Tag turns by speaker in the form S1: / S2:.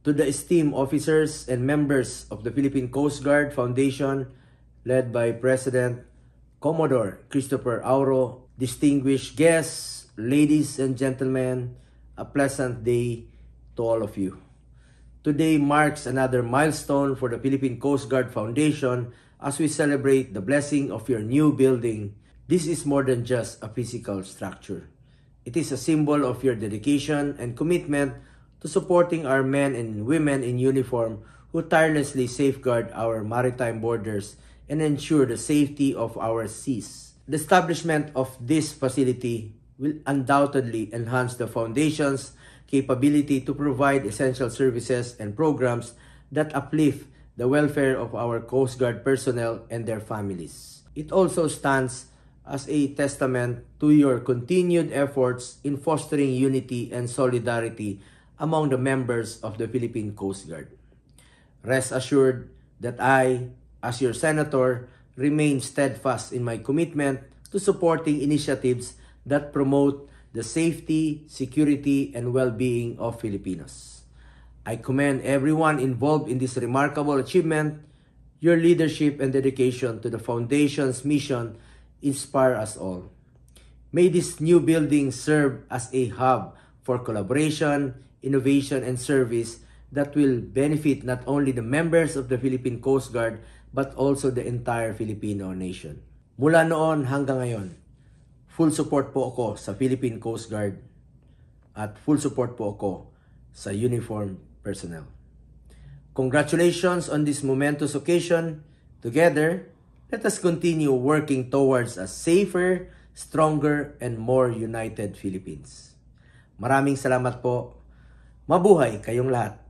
S1: to the esteemed officers and members of the Philippine Coast Guard Foundation, led by President Commodore Christopher Auro, distinguished guests, ladies and gentlemen, a pleasant day to all of you. Today marks another milestone for the Philippine Coast Guard Foundation as we celebrate the blessing of your new building. This is more than just a physical structure. It is a symbol of your dedication and commitment to supporting our men and women in uniform who tirelessly safeguard our maritime borders and ensure the safety of our seas. The establishment of this facility will undoubtedly enhance the Foundation's capability to provide essential services and programs that uplift the welfare of our Coast Guard personnel and their families. It also stands as a testament to your continued efforts in fostering unity and solidarity among the members of the Philippine Coast Guard. Rest assured that I, as your Senator, remain steadfast in my commitment to supporting initiatives that promote the safety, security, and well-being of Filipinos. I commend everyone involved in this remarkable achievement. Your leadership and dedication to the Foundation's mission inspire us all. May this new building serve as a hub for collaboration, innovation, and service that will benefit not only the members of the Philippine Coast Guard but also the entire Filipino nation. Mula noon hanggang ngayon, full support po ako sa Philippine Coast Guard at full support po ako sa uniform personnel. Congratulations on this momentous occasion. Together, let us continue working towards a safer, stronger, and more united Philippines. Maraming salamat po. Mabuhay kayong lahat.